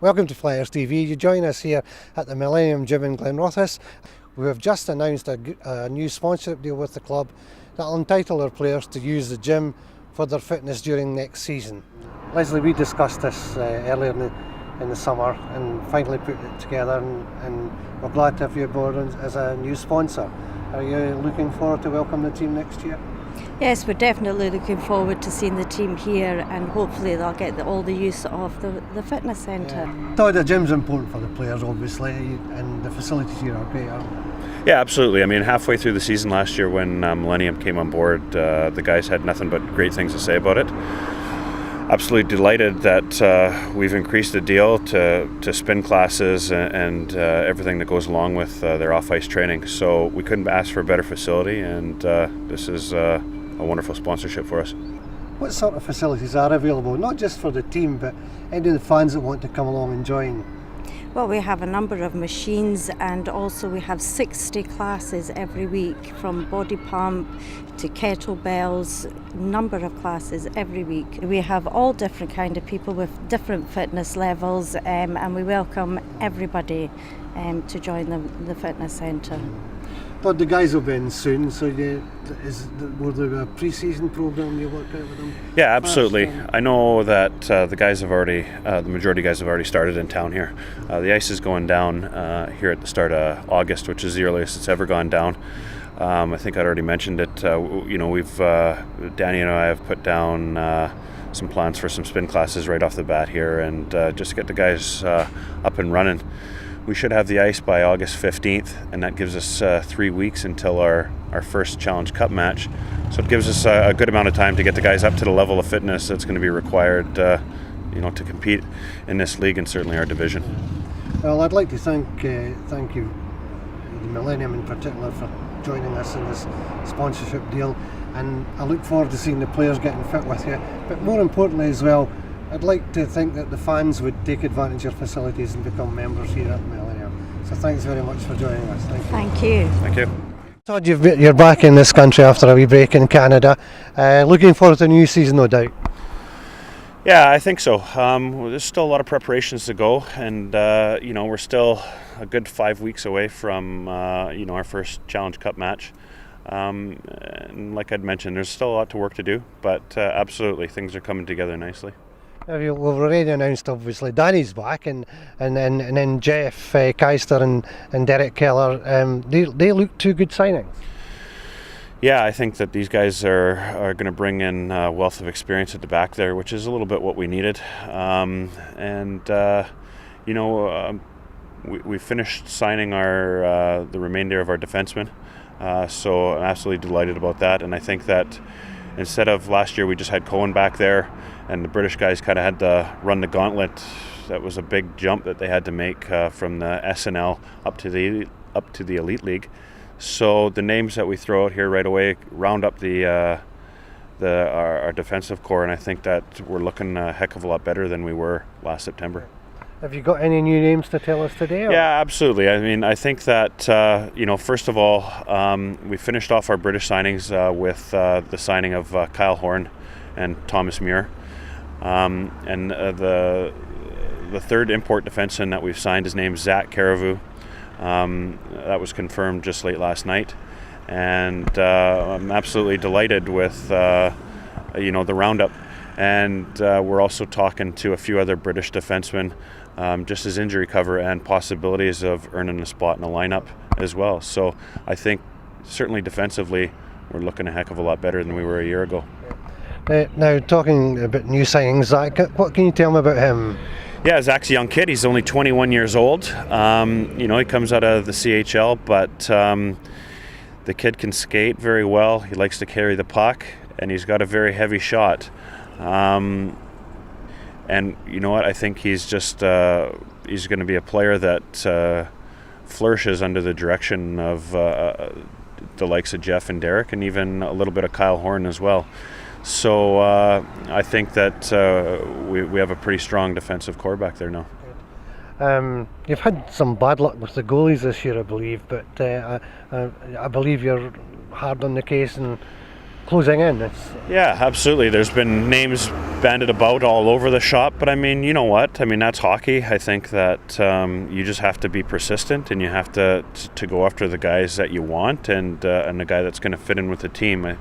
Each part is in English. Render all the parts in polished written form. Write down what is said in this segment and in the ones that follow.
Welcome to Flyers TV. You join us here at the Millennium Gym in Glenrothes. We have just announced a new sponsorship deal with the club that will entitle our players to use the gym for their fitness during next season. Leslie, we discussed this earlier in the summer and finally put it together, and we're glad to have you aboard as a new sponsor. Are you looking forward to welcome the team next year? Yes, we're definitely looking forward to seeing the team here, and hopefully they'll get all the use of the fitness centre. So the gym's important for the players, obviously, and the facilities here are great, aren't they? Yeah, absolutely. I mean, halfway through the season last year when Millennium came on board, the guys had nothing but great things to say about it. Absolutely delighted that we've increased the deal to spin classes and everything that goes along with their off-ice training. So we couldn't ask for a better facility, and this is a wonderful sponsorship for us. What sort of facilities are available, not just for the team, but any of the fans that want to come along and join? Well, we have a number of machines, and also we have 60 classes every week, from body pump to kettlebells, number of classes every week. We have all different kind of people with different fitness levels, and we welcome everybody to join the fitness centre. But the guys will be in soon, so will there be a pre-season program you work out with them? Yeah, absolutely. I know that the guys have already, the majority of guys have already started in town here. The ice is going down here at the start of August, which is the earliest it's ever gone down. I think I'd already mentioned it. We've Danny and I have put down some plans for some spin classes right off the bat here, and just to get the guys up and running. We should have the ice by August 15th, and that gives us 3 weeks until our first Challenge Cup match. So it gives us a good amount of time to get the guys up to the level of fitness that's going to be required to compete in this league and certainly our division. Well, I'd like to thank you, the Millennium in particular, for joining us in this sponsorship deal, and I look forward to seeing the players getting fit with you. But more importantly as well, I'd like to think that the fans would take advantage of your facilities and become members here at Millennium. So thanks very much for joining us. Thank you. Thank you. Todd, you're back in this country after a wee break in Canada. Looking forward to a new season, no doubt. Yeah, I think so. There's still a lot of preparations to go, and we're still a good 5 weeks away from our first Challenge Cup match. And like I'd mentioned, there's still a lot to work to do, but absolutely things are coming together nicely. We've already announced, obviously, Danny's back, and then Jeff Keister and Derek Keller. They look two good signings. Yeah, I think that these guys are going to bring in a wealth of experience at the back there, which is a little bit what we needed. We finished signing the remainder of our defensemen, so I'm absolutely delighted about that. And I think that instead of last year we just had Cohen back there, and the British guys kind of had to run the gauntlet. That was a big jump that they had to make from the SNL up to the Elite League. So the names that we throw out here right away round up our defensive core, and I think that we're looking a heck of a lot better than we were last September. Have you got any new names to tell us today? Or? Yeah, absolutely. I mean, I think that first of all, we finished off our British signings with the signing of Kyle Horn and Thomas Muir. And the third import defenseman that we've signed, his name's Zach Carrevu. That was confirmed just late last night, and I'm absolutely delighted with the roundup. And we're also talking to a few other British defensemen, just as injury cover and possibilities of earning a spot in the lineup as well. So I think certainly defensively we're looking a heck of a lot better than we were a year ago. Now, talking about new signings, Zach, what can you tell me about him? Yeah, Zach's a young kid. He's only 21 years old. He comes out of the CHL, but the kid can skate very well. He likes to carry the puck, and he's got a very heavy shot. And you know what? I think he's just he's going to be a player that flourishes under the direction of the likes of Jeff and Derek, and even a little bit of Kyle Horn as well. So I think that we have a pretty strong defensive core back there now. You've had some bad luck with the goalies this year, I believe, but I believe you're hard on the case and closing in. Yeah, absolutely. There's been names banded about all over the shop, but I mean, you know what? I mean, that's hockey. I think that you just have to be persistent, and you have to go after the guys that you want, and the guy that's going to fit in with the team. I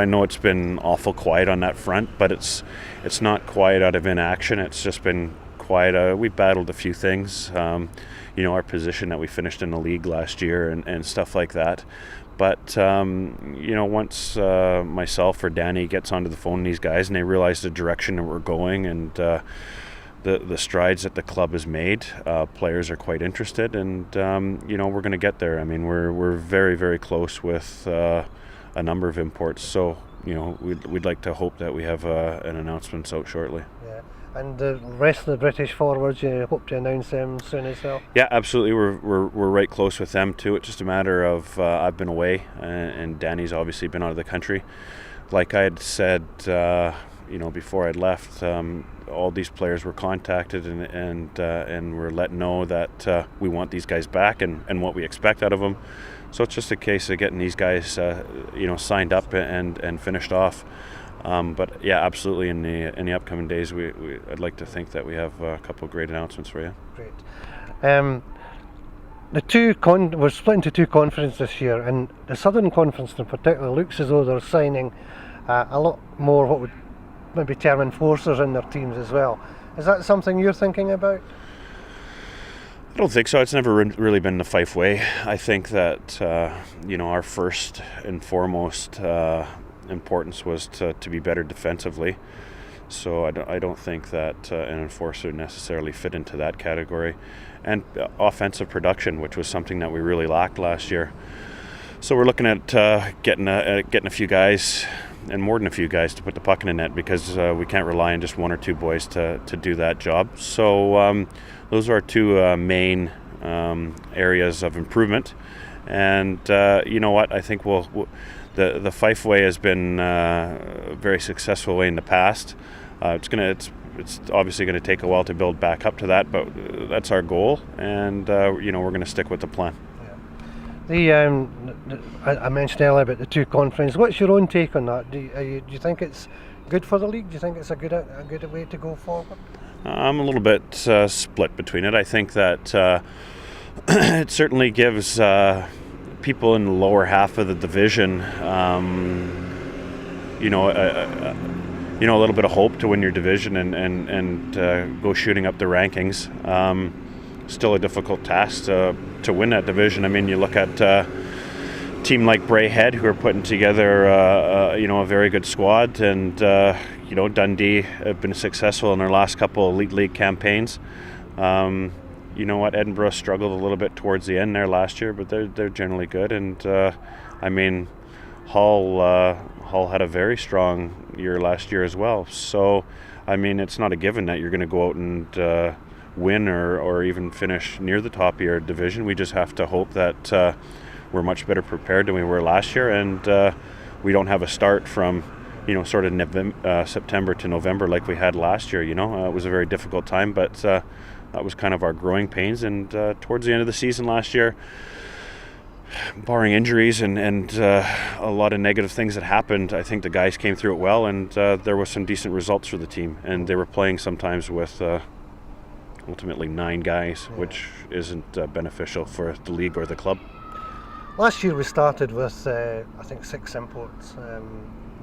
know it's been awful quiet on that front, but it's not quiet out of inaction. It's just been quiet. We battled a few things. Our position that we finished in the league last year and stuff like that. But, once myself or Danny gets onto the phone with these guys and they realize the direction that we're going and the strides that the club has made, players are quite interested, and, we're going to get there. I mean, we're very, very close with a number of imports. So, we'd like to hope that we have an announcement out shortly. Yeah. And the rest of the British forwards, you hope to announce them soon as well? Yeah, absolutely. We're right close with them too. It's just a matter of I've been away, and Danny's obviously been out of the country. Like I had said, before I'd left, all these players were contacted and were let know that we want these guys back and what we expect out of them. So it's just a case of getting these guys, signed up and finished off. But yeah, absolutely. In the upcoming days, I'd like to think that we have a couple of great announcements for you. Great. We're split into two conferences this year, and the Southern Conference in particular looks as though they're signing a lot more what would maybe term enforcers in their teams as well. Is that something you're thinking about? I don't think so. It's never really been the Fife way. I think that our first and foremost importance was to be better defensively. So I don't think that an enforcer necessarily fit into that category. And offensive production, which was something that we really lacked last year. So we're looking at getting a few guys, and more than a few guys, to put the puck in the net, because we can't rely on just one or two boys to do that job. So those are our two main areas of improvement. And you know what? I think the Fife way has been a very successful way in the past. It's obviously going to take a while to build back up to that, but that's our goal, and we're going to stick with the plan. Yeah. I mentioned earlier about the two conferences. What's your own take on that? Do you think it's good for the league? Do you think it's a good way to go forward? I'm a little bit split between it. I think that it certainly gives people in the lower half of the division, a little bit of hope to win your division and go shooting up the rankings. Still a difficult task to win that division. I mean, you look at a team like Braehead, who are putting together a very good squad, and Dundee have been successful in their last couple Elite League campaigns. Edinburgh struggled a little bit towards the end there last year, but they're generally good. And Hull had a very strong year last year as well. So, I mean, it's not a given that you're going to go out and win or even finish near the top of your division. We just have to hope that we're much better prepared than we were last year, and we don't have a start from sort of September to November like we had last year. It was a very difficult time, but that was kind of our growing pains. And towards the end of the season last year, barring injuries and a lot of negative things that happened, I think the guys came through it well, and there was some decent results for the team. And they were playing sometimes with ultimately 9 guys, which isn't beneficial for the league or the club. Last year we started with, I think, 6 imports.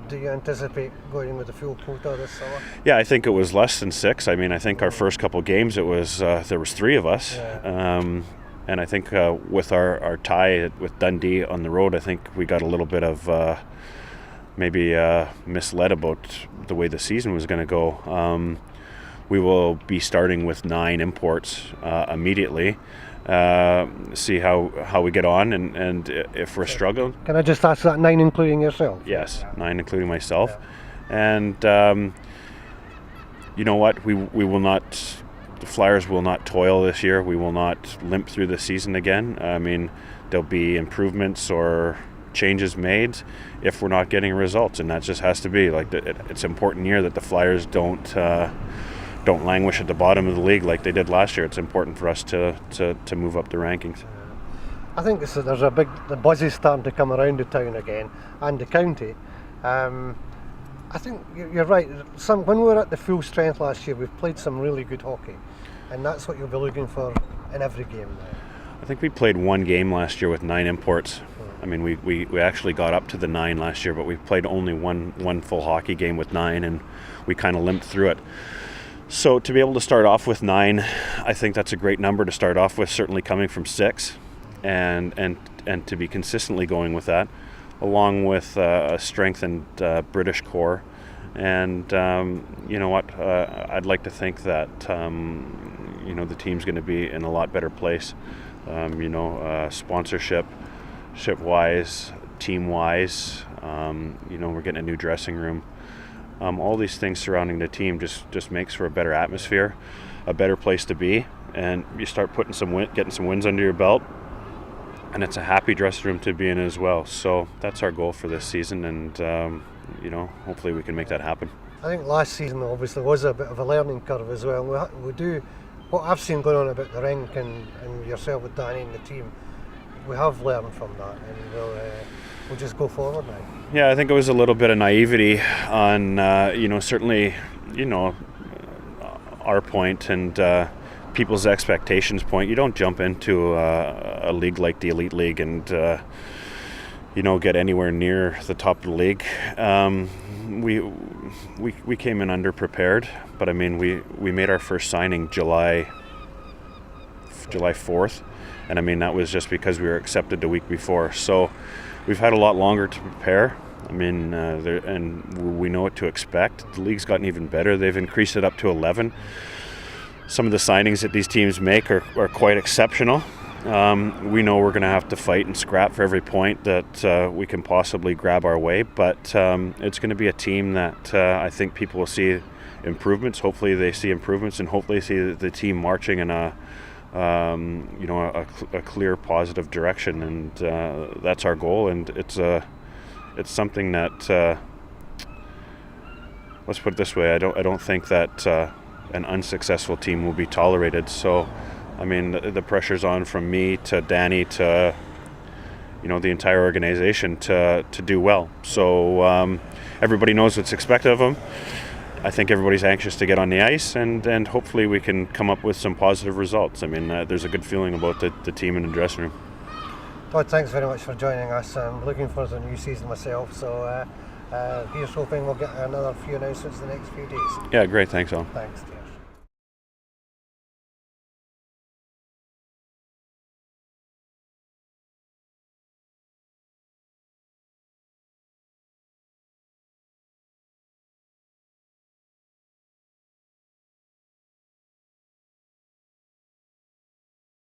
Do you anticipate going with the full quota this summer? Yeah, I think it was less than 6. I mean, I think our first couple of games, there was 3 of us. Yeah. And I think with our tie with Dundee on the road, I think we got a little bit of maybe misled about the way the season was going to go. We will be starting with 9 imports immediately. See how we get on, and if we're struggling. Can I just ask that, 9 including yourself? Yes, 9 including myself. Yeah. And you know what? We will not. The Flyers will not toil this year. We will not limp through the season again. I mean, there'll be improvements or changes made if we're not getting results, and that just has to be like it's an important year that the Flyers don't languish at the bottom of the league like they did last year. It's important for us to move up the rankings. I think there's the buzz is starting to come around the town again and the county. I think you're right. When we were at the full strength last year, we've played some really good hockey, and that's what you'll be looking for in every game now. I think we played one game last year with 9 imports. I mean, we actually got up to the 9 last year, but we played only one full hockey game with 9, and we kind of limped through it. So to be able to start off with 9, I think that's a great number to start off with, certainly coming from 6, and to be consistently going with that, along with a strengthened British core. And you know what, I'd like to think that you know, the team's going to be in a lot better place, you know, sponsorship-wise, team-wise. You know, we're getting a new dressing room. All these things surrounding the team just makes for a better atmosphere, a better place to be, and you start getting some wins under your belt, and it's a happy dressing room to be in as well. So that's our goal for this season, and you know, hopefully we can make that happen. I think last season obviously was a bit of a learning curve as well. We do what I've seen going on about the rink and yourself with Danny and the team. We have learned from that, and we'll just go forward now. Yeah, I think it was a little bit of naivety on you know, certainly, you know, our point and people's expectations point. You don't jump into a league like the Elite League and you know, get anywhere near the top of the league. We came in underprepared, but I mean, we made our first signing July 4th, and I mean, that was just because we were accepted the week before. So we've had a lot longer to prepare. I mean, and we know what to expect. The league's gotten even better. They've increased it up to 11. Some of the signings that these teams make are quite exceptional. We know we're going to have to fight and scrap for every point that we can possibly grab our way, but it's going to be a team that I think people will see improvements. Hopefully they see improvements, and hopefully see the team marching in a you know, a clear positive direction, and that's our goal. And it's something that let's put it this way, I don't think that an unsuccessful team will be tolerated. So I mean, the pressure's on from me to Danny to, you know, the entire organization to do well. So everybody knows what's expected of them. I think everybody's anxious to get on the ice, and hopefully we can come up with some positive results. I mean, there's a good feeling about the team in the dressing room. Todd, thanks very much for joining us. I'm looking forward to the new season myself, so here's hoping we'll get another few announcements in the next few days. Yeah, great. Thanks, Alan. Thanks, dear.